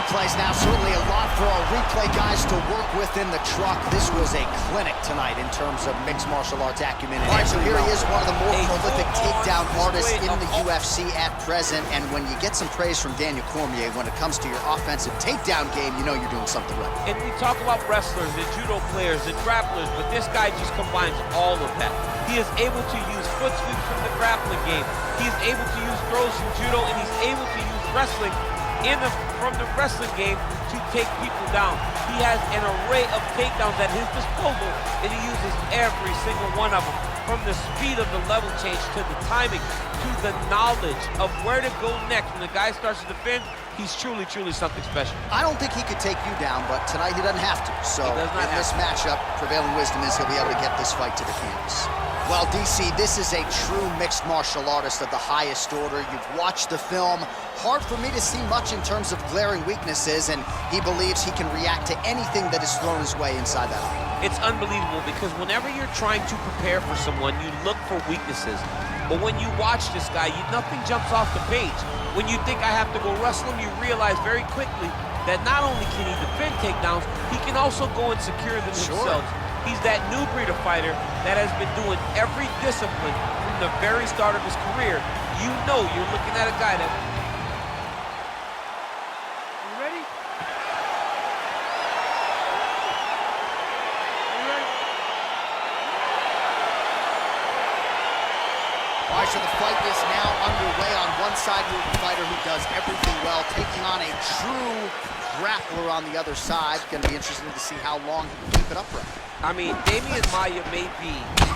replays now, certainly a lot for our replay guys to work with in the truck. This was a clinic tonight in terms of mixed martial arts acumen. And so here he is, one of the more prolific takedown artists in the UFC at present. And when you get some praise from Daniel Cormier when it comes to your offensive takedown game, you know you're doing something right. And we talk about wrestlers and judo players and grapplers, but this guy just combines all of that. He is able to use foot sweeps from the grappling game. He is able to use throws from judo, and he's able to use wrestling from the wrestling game to take people down. He has an array of takedowns at his disposal, and he uses every single one of them. From the speed of the level change to the timing to the knowledge of where to go next. When the guy starts to defend, he's truly, truly something special. I don't think he could take you down, but tonight he doesn't have to. So in this matchup, prevailing wisdom is he'll be able to get this fight to the canvas. Well, DC, this is a true mixed martial artist of the highest order. You've watched the film. Hard for me to see much in terms of glaring weaknesses, and he believes he can react to anything that is thrown his way inside that eye. It's unbelievable because whenever you're trying to prepare for someone, you look for weaknesses. But when you watch this guy, nothing jumps off the page. When you think I have to go wrestle him, you realize very quickly that not only can he defend takedowns, he can also go and secure them himself. He's that new breed of fighter that has been doing every discipline from the very start of his career. You know you're looking at a guy that... You ready? You ready? All right, so the fight is now underway. On one side, we have a fighter who does everything well, taking on a true grappler on the other side. Going to be interesting to see how long he can keep it upright. I mean, Damian Maia may be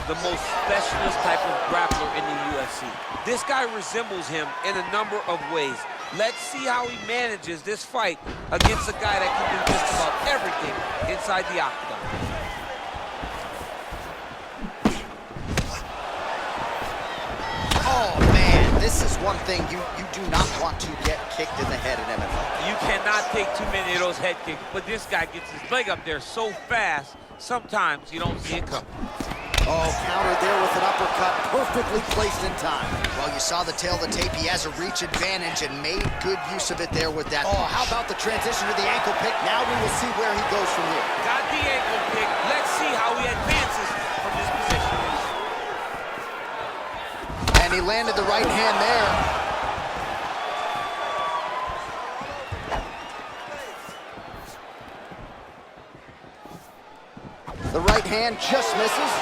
the most specialist type of grappler in the UFC. This guy resembles him in a number of ways. Let's see how he manages this fight against a guy that can do just about everything inside the octagon. Oh, man, this is one thing you do not want to get kicked in the head in MMA. You cannot take too many of those head kicks, but this guy gets his leg up there so fast, sometimes you don't see it coming. Oh, countered there with an uppercut, perfectly placed in time. Well, you saw the tail of the tape. He has a reach advantage and made good use of it there with that. Oh, how about the transition to the ankle pick? Now we will see where he goes from here. Got the ankle pick. Let's see how he advances from this position. And he landed the right hand there. The right hand just misses.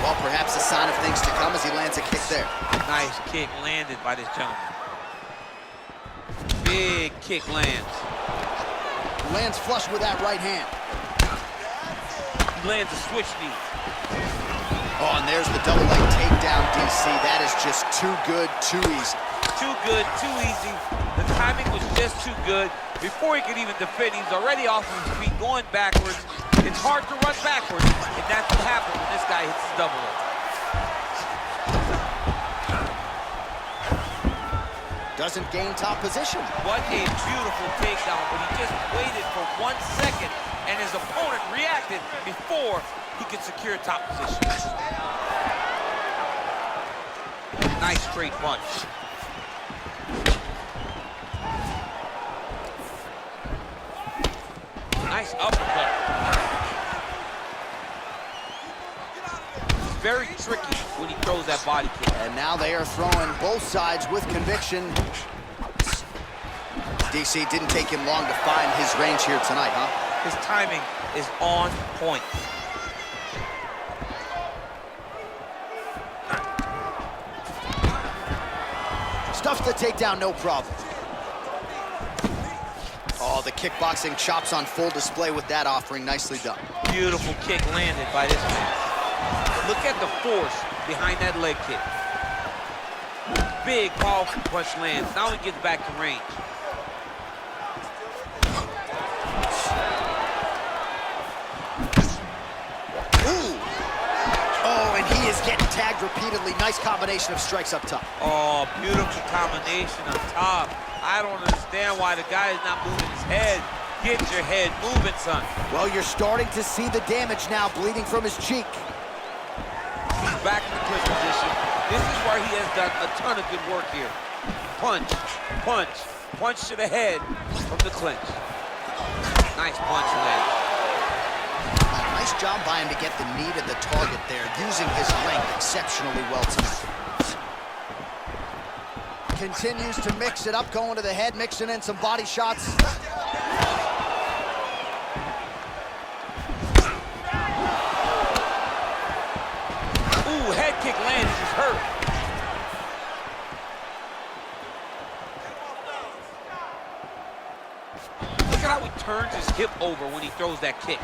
Well, perhaps a sign of things to come as he lands a kick there. Nice kick landed by this gentleman. Big kick lands. Lands flush with that right hand. He lands a switch knee. Oh, and there's the double leg takedown, DC. That is just too good, too easy. Too good, too easy. The timing was just too good. Before he could even defend, he's already off of his feet, going backwards. It's hard to run backwards, and that's what happens when this guy hits his double leg. Doesn't gain top position. What a beautiful takedown, but he just waited for 1 second, and his opponent reacted before he could secure top position. Nice straight punch. Nice uppercut. Very tricky when he throws that body kick. And now they are throwing both sides with conviction. DC didn't take him long to find his range here tonight, huh? His timing is on point. Stuffs the takedown, no problem. Oh, the kickboxing chops on full display with that offering. Nicely done. Beautiful kick landed by this man. Look at the force behind that leg kick. Big, powerful punch lands. Now he gets back to range. Ooh. Oh, and he is getting tagged repeatedly. Nice combination of strikes up top. Oh, beautiful combination on top. I don't understand why the guy is not moving his head. Get your head moving, son. Well, you're starting to see the damage now, bleeding from his cheek. He's back in the clinch position. This is where he has done a ton of good work here. Punch, punch, punch to the head from the clinch. Nice punch lands. Nice job by him to get the knee to the target there, using his length exceptionally well tonight. Continues to mix it up, going to the head, mixing in some body shots. Ooh, head kick lands, he's hurt. Look at how he turns his hip over when he throws that kick.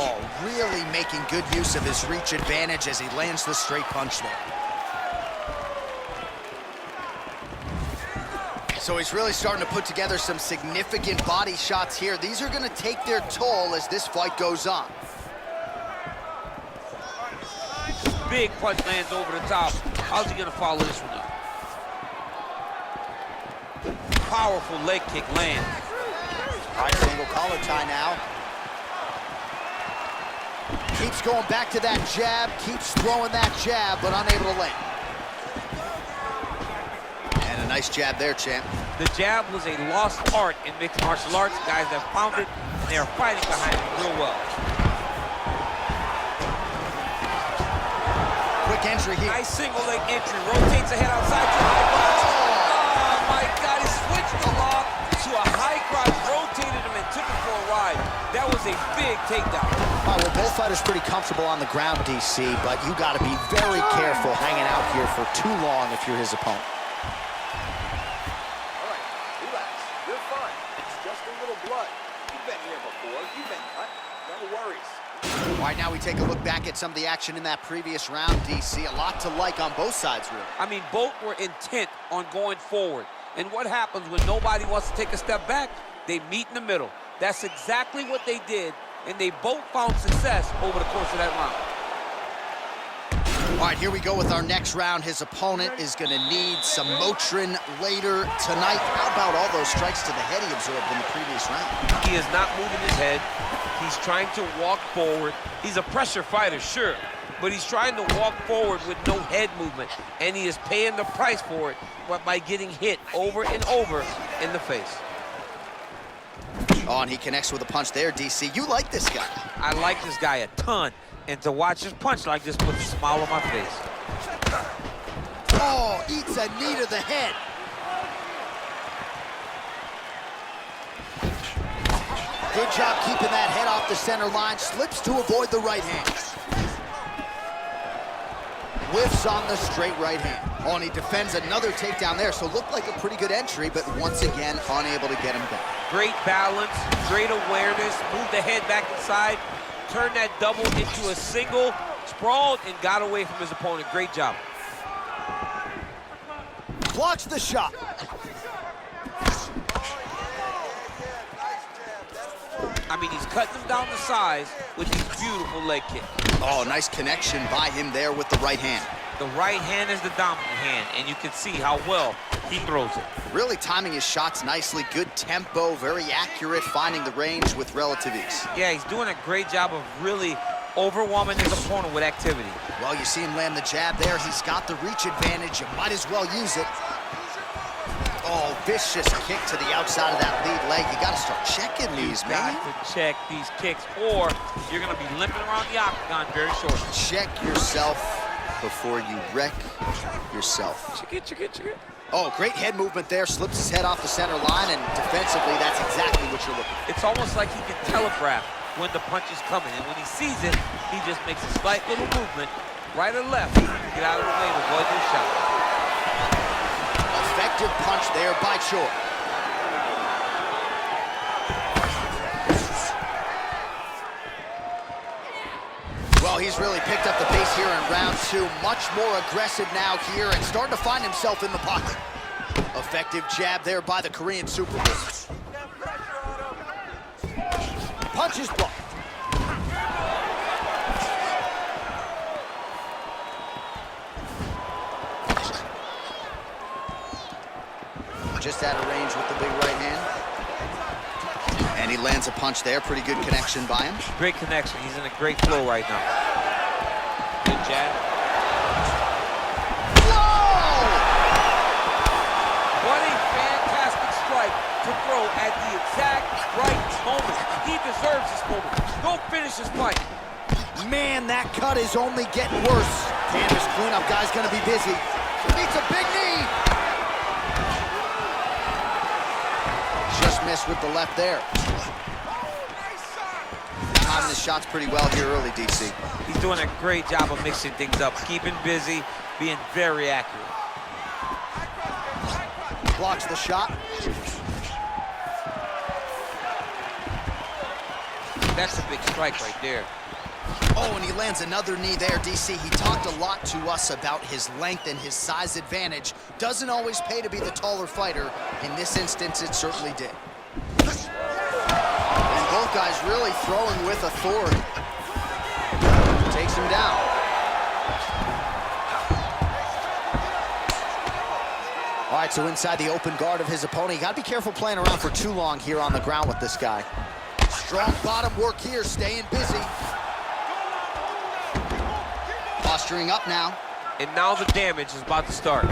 Oh, really making good use of his reach advantage as he lands the straight punch there. So he's really starting to put together some significant body shots here. These are going to take their toll as this fight goes on. Big punch lands over the top. How's he going to follow this one up? Powerful leg kick lands. Higher angle collar tie now. Keeps going back to that jab, keeps throwing that jab, but unable to land. And a nice jab there, champ. The jab was a lost art in mixed martial arts. Guys have found it, and they are fighting behind it real well. Quick entry here. Nice single leg entry, rotates ahead outside to the high crotch. Oh my God, he switched the lock to a high crotch, rotated him and took him for a ride. That was a big takedown. All right, well, both fighters pretty comfortable on the ground, DC, but you got to be very careful hanging out here for too long if you're his opponent. All right, relax. You're fine. It's just a little blood. You've been here before. You've been cut. No worries. All right, now we take a look back at some of the action in that previous round, DC. A lot to like on both sides, really. I mean, both were intent on going forward. And what happens when nobody wants to take a step back? They meet in the middle. That's exactly what they did, and they both found success over the course of that round. All right, here we go with our next round. His opponent is going to need some Motrin later tonight. How about all those strikes to the head he absorbed in the previous round? He is not moving his head. He's trying to walk forward. He's a pressure fighter, sure, but he's trying to walk forward with no head movement, and he is paying the price for it by getting hit over and over in the face. Oh, and he connects with a punch there, DC. You like this guy. I like this guy a ton, and to watch his punch like this puts a smile on my face. Oh, eats a knee to the head. Good job keeping that head off the center line. Slips to avoid the right hand. Whiffs on the straight right hand. Oh, and he defends another takedown there, so looked like a pretty good entry, but once again, unable to get him back. Great balance, great awareness, moved the head back inside, turned that double into a single, sprawled, and got away from his opponent. Great job. Blocks the shot. I mean, he's cutting them down to size with these beautiful leg kicks. Oh, nice connection by him there with the right hand. The right hand is the dominant hand, and you can see how well he throws it. Really timing his shots nicely. Good tempo, very accurate, finding the range with relative ease. Yeah, he's doing a great job of really overwhelming his opponent with activity. Well, you see him land the jab there. He's got the reach advantage. You might as well use it. Oh, vicious kick to the outside of that lead leg. You got to start checking these, man. You got to check these kicks, or you're going to be limping around the octagon very shortly. Check yourself before you wreck yourself. Check it, check it, check it. Oh, great head movement there. Slips his head off the center line, and defensively, that's exactly what you're looking for. It's almost like he can telegraph when the punch is coming, and when he sees it, he just makes a slight little movement, right or left, to get out of the way to avoid those shots. Effective punch there by Choi. Well, he's really picked up the pace here in round two. Much more aggressive now here and starting to find himself in the pocket. Effective jab there by the Korean Superboy. Punch is blocked. Just out of range with the big right hand. And he lands a punch there. Pretty good connection by him. Great connection. He's in a great flow right now. Good jab. Whoa! What a throw at the exact right moment. He deserves this moment. Go finish this fight. Man, that cut is only getting worse. Damn, this cleanup guy's gonna be busy. Needs a big knee. Just missed with the left there. Timing the shots pretty well here early, DC. He's doing a great job of mixing things up, keeping busy, being very accurate. Blocks the shot. That's a big strike right there. Oh, and he lands another knee there, DC. He talked a lot to us about his length and his size advantage. Doesn't always pay to be the taller fighter. In this instance, it certainly did. And both guys really throwing with authority. Takes him down. All right, so inside the open guard of his opponent. You got to be careful playing around for too long here on the ground with this guy. Strong bottom work here, staying busy. Posturing up now. And now the damage is about to start.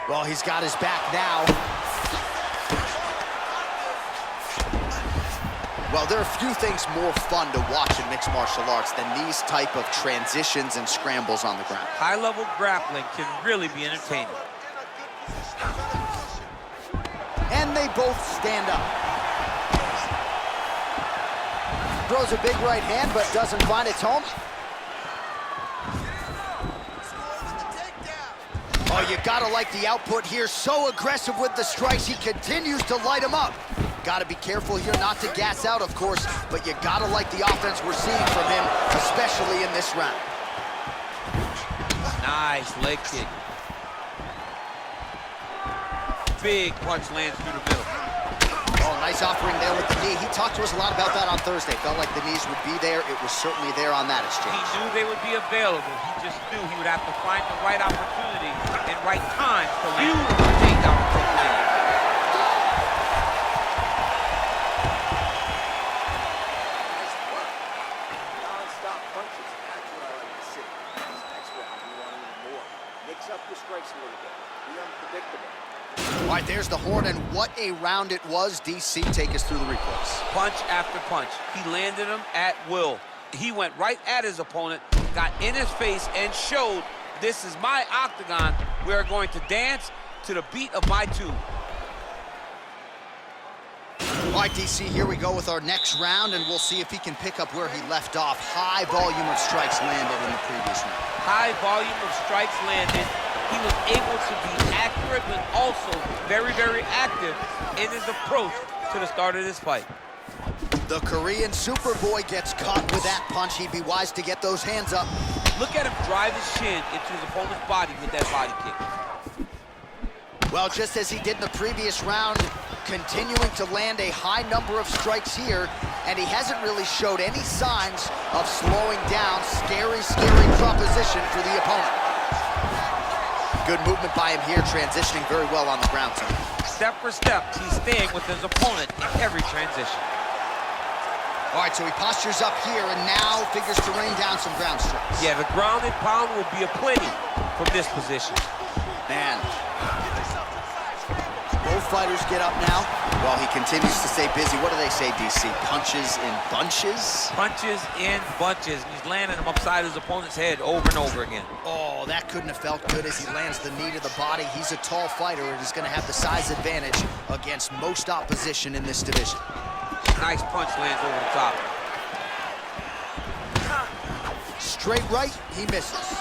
Well, he's got his back now. Well, there are a few things more fun to watch in mixed martial arts than these type of transitions and scrambles on the ground. High-level grappling can really be entertaining. And they both stand up. Throws a big right hand, but doesn't find its home. Oh, you gotta like the output here. So aggressive with the strikes. He continues to light him up. Gotta be careful here not to gas out, of course, but you gotta like the offense we're seeing from him, especially in this round. Nice leg kick. Big punch lands through the middle. Oh, nice offering there with the knee. He talked to us a lot about that on Thursday. Felt like the knees would be there. It was certainly there on that exchange. He knew they would be available. He just knew he would have to find the right opportunity and right time to land the takedown appropriately. Non-stop punches. That's what I like to see. This next round, we want even more. Mix up your strikes a little bit. Be unpredictable. All right, there's the horn, and what a round it was. DC, take us through the replays. Punch after punch. He landed him at will. He went right at his opponent, got in his face, and showed, this is my octagon. We are going to dance to the beat of my tune. All right, DC, here we go with our next round, and we'll see if he can pick up where he left off. High volume of strikes landed in the previous round. High volume of strikes landed. He was able to be accurate, but also very, very active in his approach to the start of this fight. The Korean Superboy gets caught with that punch. He'd be wise to get those hands up. Look at him drive his shin into his opponent's body with that body kick. Well, just as he did in the previous round, continuing to land a high number of strikes here, and he hasn't really showed any signs of slowing down. Scary, scary proposition for the opponent. Good movement by him here, transitioning very well on the ground too. Step for step, he's staying with his opponent in every transition. All right, so he postures up here and now figures to rain down some ground strikes. Yeah, the ground and pound will be aplenty from this position. Man. Both fighters get up now while he continues to stay busy. What do they say, DC? Punches in bunches? Punches in bunches. He's landing them upside his opponent's head over and over again. Oh, that couldn't have felt good as he lands the knee to the body. He's a tall fighter and is going to have the size advantage against most opposition in this division. Nice punch lands over the top. Straight right, he misses.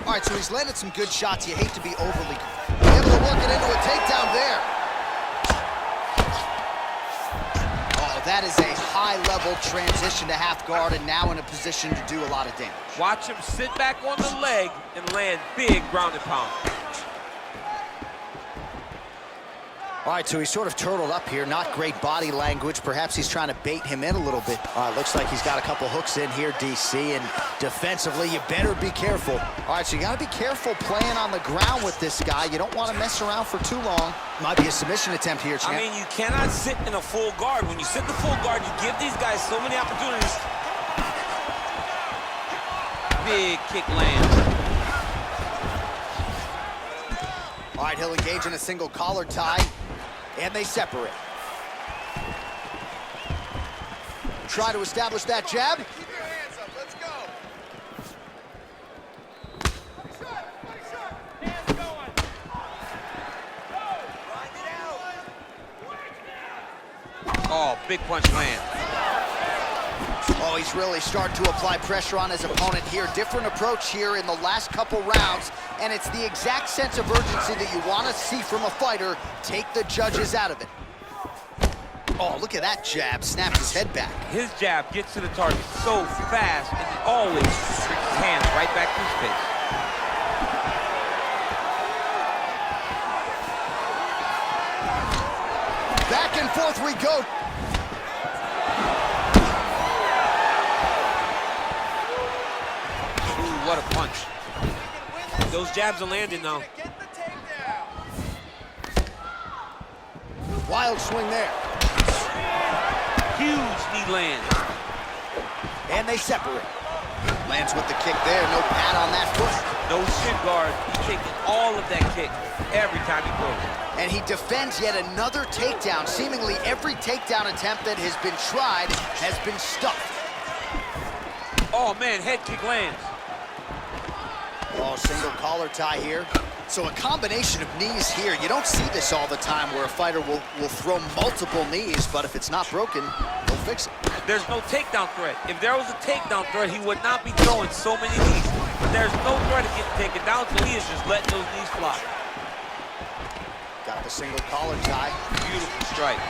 All right, so he's landed some good shots. You hate to be overly able to work it into a takedown there. Oh, that is a high-level transition to half guard and now in a position to do a lot of damage. Watch him sit back on the leg and land big ground and pound. All right, so he's sort of turtled up here. Not great body language. Perhaps he's trying to bait him in a little bit. Looks like he's got a couple hooks in here, DC, and defensively, you better be careful. All right, so you got to be careful playing on the ground with this guy. You don't want to mess around for too long. Might be a submission attempt here, champ. I mean, you cannot sit in a full guard. When you sit in the full guard, you give these guys so many opportunities. Big kick lands. All right, he'll engage in a single collar tie, and they separate. Try to establish that jab. Keep your hands up. Let's go. Hands going. Oh, big punch land. Oh, he's really starting to apply pressure on his opponent here. Different approach here in the last couple rounds, and it's the exact sense of urgency that you want to see from a fighter. Take the judges out of it. Oh, look at that jab. Snapped his head back. His jab gets to the target so fast, and it always brings his hands right back to his face. Back and forth we go. Ooh, what a punch. Those jabs are landing now. Get the takedown. Wild swing there. Huge knee land. And they separate. Lands with the kick there. No pad on that foot. No shin guard. He's taking all of that kick every time he throws it. And he defends yet another takedown. Seemingly every takedown attempt that has been tried has been stuffed. Oh, man, head kick lands. Oh, single collar tie here. So a combination of knees here. You don't see this all the time where a fighter will throw multiple knees, but if it's not broken, they'll fix it. There's no takedown threat. If there was a takedown threat, he would not be throwing so many knees. But there's no threat of getting taken down, so he is just letting those knees fly. Got the single collar tie. Beautiful strike.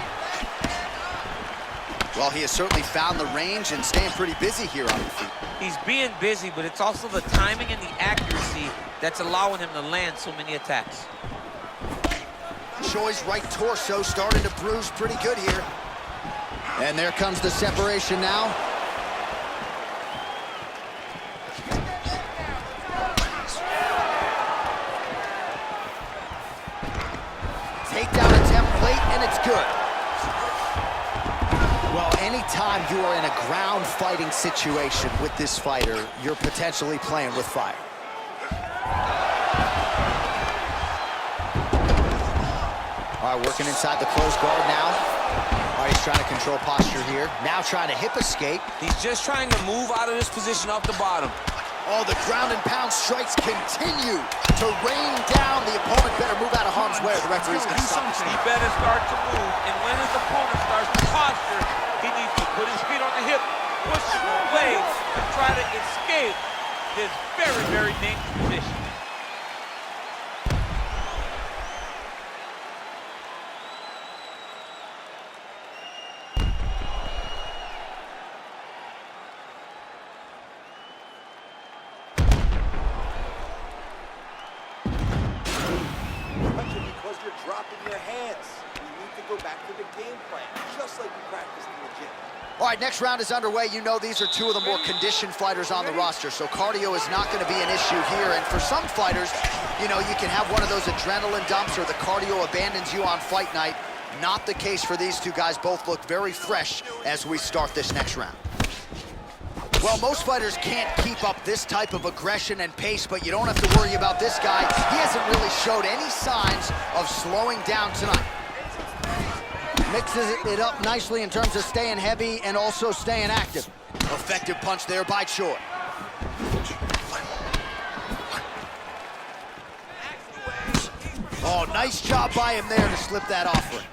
Well, he has certainly found the range and staying pretty busy here on the feet. He's being busy, but it's also the timing and the accuracy that's allowing him to land so many attacks. Choi's right torso starting to bruise pretty good here. And there comes the separation now. Takedown attempt late, and it's good. Well, anytime you are in a ground fighting situation with this fighter, you're potentially playing with fire. All right, working inside the closed guard now. All right, he's trying to control posture here. Now trying to hip escape. He's just trying to move out of this position off the bottom. Oh, the ground and pound strikes continue to rain down. The opponent better move out of harm's way. The referee's going to stop. He better start to move, and when his opponent starts to posture, he needs to put his feet on the hip, push him away, and try to escape this very, very dangerous position. Because you're dropping your hands. You need to go back to the game plan, just like you practiced in the gym. All right, next round is underway. You know these are two of the more conditioned fighters on the roster, so cardio is not going to be an issue here. And for some fighters, you know, you can have one of those adrenaline dumps or the cardio abandons you on fight night. Not the case for these two guys. Both look very fresh as we start this next round. Well, most fighters can't keep up this type of aggression and pace, but you don't have to worry about this guy. He hasn't really showed any signs of slowing down tonight. Mixes it up nicely in terms of staying heavy and also staying active. Effective punch there by Choi. Oh, nice job by him there to slip that offering.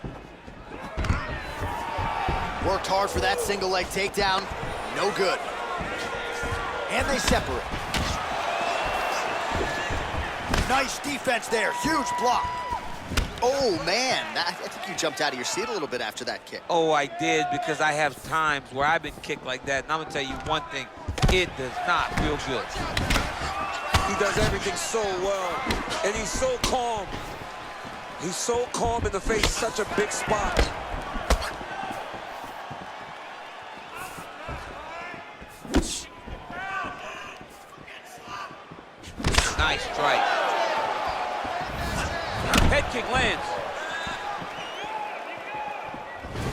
Worked hard for that single leg takedown. No good. And they separate. Nice defense there. Huge block. Oh, man. I think you jumped out of your seat a little bit after that kick. Oh, I did, because I have times where I've been kicked like that, and I'm going to tell you one thing. It does not feel good. He does everything so well, and he's so calm. He's so calm in the face, such a big spot. Nice strike. Head kick lands.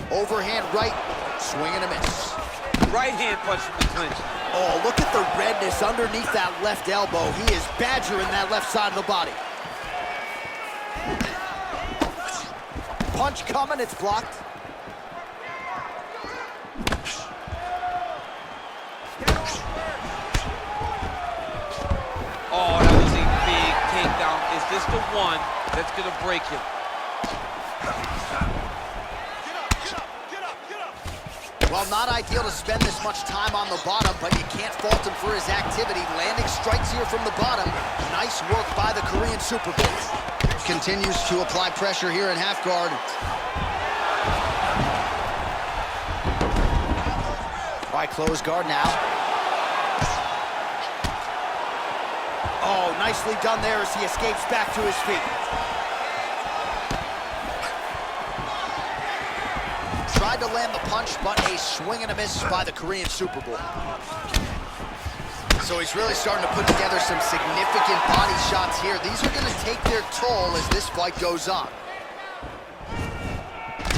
Overhand right, swing and a miss. Right hand punch from the clinch. Oh, look at the redness underneath that left elbow. He is badgering that left side of the body. punch coming, it's blocked. Oh, that was a big takedown. Is this the one that's gonna break him? Well, not ideal to spend this much time on the bottom, but you can't fault him for his activity. Landing strikes here from the bottom. Nice work by the Korean Super Bowl. Continues to apply pressure here in half guard. All right, close guard now. Oh, nicely done there as he escapes back to his feet. Tried to land the punch, but a swing and a miss by the Korean Super Bowl. So he's really starting to put together some significant body shots here. These are going to take their toll as this fight goes on.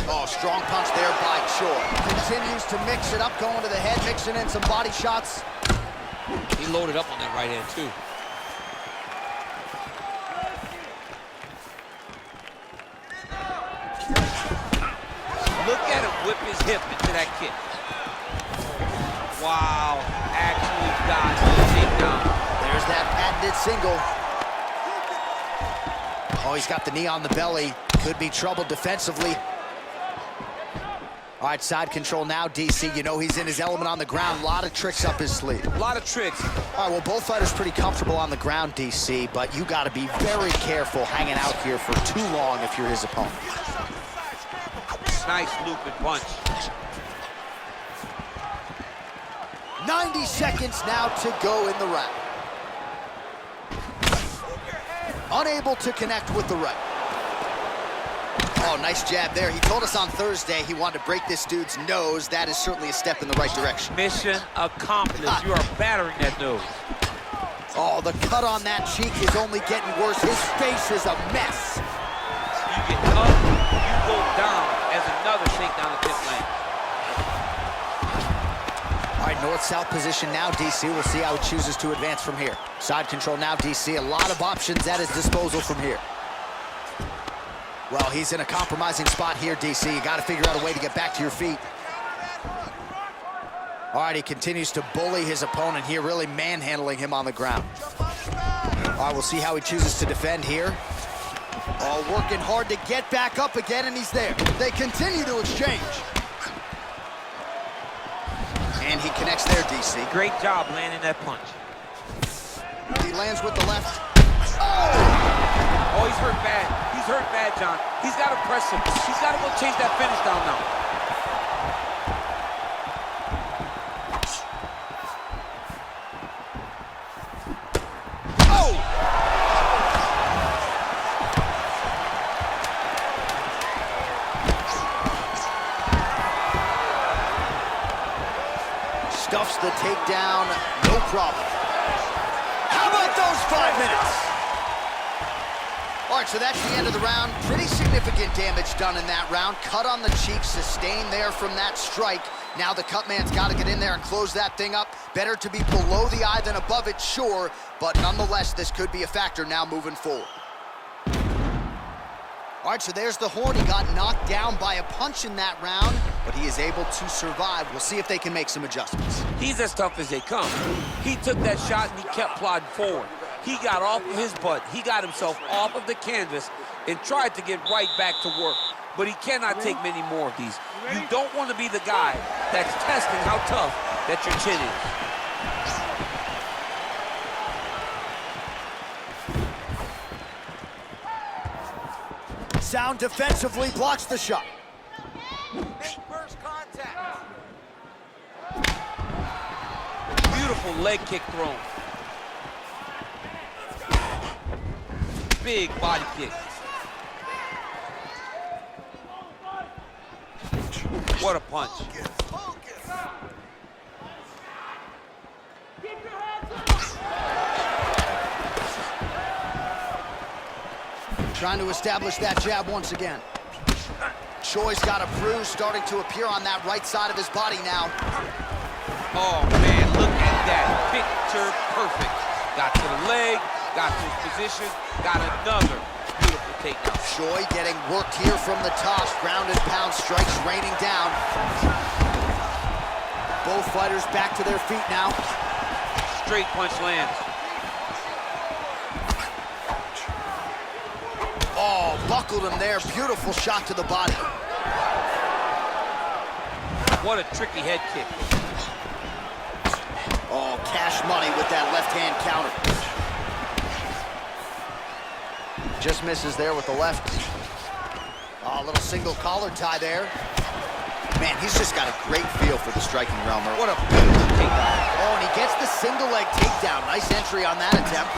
Oh, strong punch there by Choi. Continues to mix it up, going to the head, mixing in some body shots. He loaded up on that right hand, too. Look at him whip his hip into that kick. Wow, actually got the takedown. There's that patented single. Oh, he's got the knee on the belly. Could be trouble defensively. All right, side control now, DC. You know he's in his element on the ground. A lot of tricks up his sleeve. A lot of tricks. All right, well, both fighters pretty comfortable on the ground, DC, but you got to be very careful hanging out here for too long if you're his opponent. Nice looping punch. 90 seconds now to go in the round. Unable to connect with the right. Oh, nice jab there. He told us on Thursday he wanted to break this dude's nose. That is certainly a step in the right direction. Mission accomplished. You are battering that nose. Oh, the cut on that cheek is only getting worse. His face is a mess. You get up, you go down as another takedown at this lane. All right, north-south position now, DC. We'll see how he chooses to advance from here. Side control now, DC. A lot of options at his disposal from here. Well, he's in a compromising spot here, DC. You got to figure out a way to get back to your feet. All right, he continues to bully his opponent here, really manhandling him on the ground. All right, we'll see how he chooses to defend here. Oh, working hard to get back up again, and he's there. They continue to exchange. And he connects there, DC. Great job landing that punch. He lands with the left. Oh, he's hurt bad. He's hurt bad, John. He's got to press him. He's got to go chase that finish down now. Oh! Stuffs the takedown, no problem. How about those 5 minutes? All right, so that's the end of the round. Pretty significant damage done in that round. Cut on the cheek, sustained there from that strike. Now the cut man's got to get in there and close that thing up. Better to be below the eye than above it, sure, but nonetheless, this could be a factor now moving forward. All right, so there's the horn. He got knocked down by a punch in that round, but he is able to survive. We'll see if they can make some adjustments. He's as tough as they come. He took that shot and he kept plodding forward. He got off of his butt. He got himself off of the canvas and tried to get right back to work. But he cannot take many more of these. You don't want to be the guy that's testing how tough that your chin is. Sound defensively blocks the shot. Make first contact. Beautiful leg kick thrown. Big body kick. What a punch. Trying to establish that jab once again. Choi's got a bruise starting to appear on that right side of his body now. Oh, man, look at that. Picture perfect. Got to the leg, got to his position, got another beautiful takedown. Choi getting worked here from the top. Ground and pound strikes raining down. Both fighters back to their feet now. Straight punch lands. Oh, buckled him there. Beautiful shot to the body. What a tricky head kick. Oh, cash money with that left hand counter. Just misses there with the left. Oh, a little single collar tie there. Man, he's just got a great feel for the striking realm. What a beautiful takedown. Oh, and he gets the single leg takedown. Nice entry on that attempt.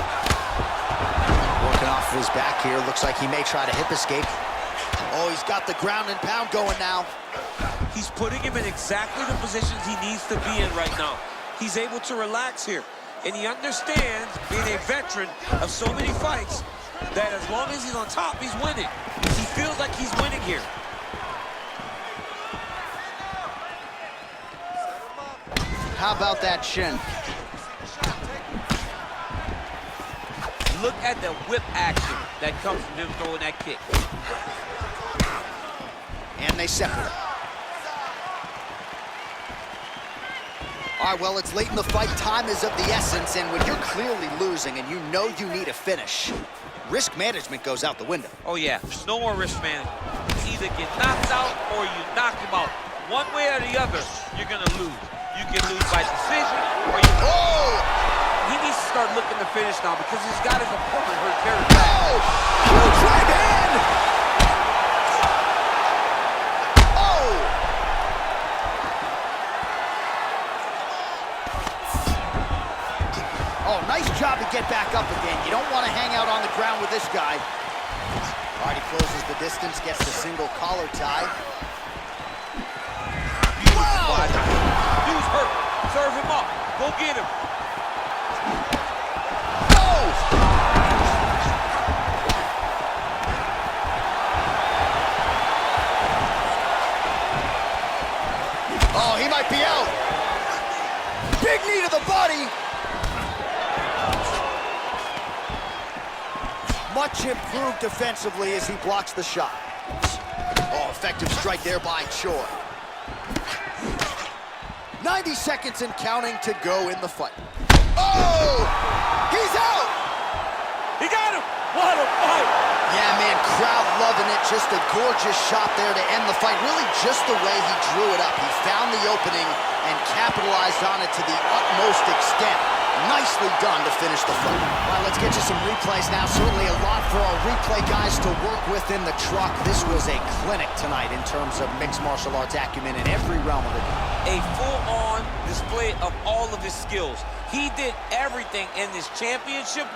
Working off of his back here. Looks like he may try to hip escape. Oh, he's got the ground and pound going now. He's putting him in exactly the positions he needs to be in right now. He's able to relax here. And he understands, being a veteran of so many fights, that as long as he's on top, he's winning. He feels like he's winning here. How about that shin? Look at the whip action that comes from him throwing that kick. And they separate. All right, well, it's late in the fight. Time is of the essence, and when you're clearly losing and you know you need a finish, risk management goes out the window. Oh, yeah. There's no more risk management. You either get knocked out or you knock him out. One way or the other, you're going to lose. You can lose by decision or you... Oh! He needs to start looking to finish now because he's got his opponent hurt very bad. Oh! Huge right hand! Oh! Oh, nice job to get back up again. You don't want to hang out on the ground with this guy. All right, he closes the distance, gets the single collar tie. Wow! Dude's hurt. Serve him up. Go get him. Oh, he might be out. Big knee to the body. Much improved defensively as he blocks the shot. Oh, effective strike there by Choi. 90 seconds and counting to go in the fight. Oh! He's out! He got him. What a fight. Yeah, man, crowd loving it. Just a gorgeous shot there to end the fight. Really just the way he drew it up. He found the opening and capitalized on it to the utmost extent. Nicely done to finish the fight. All right, let's get you some replays now. Certainly a lot for our replay guys to work with in the truck. This was a clinic tonight in terms of mixed martial arts acumen in every realm of it. A full-on display of all of his skills. He did everything in this championship.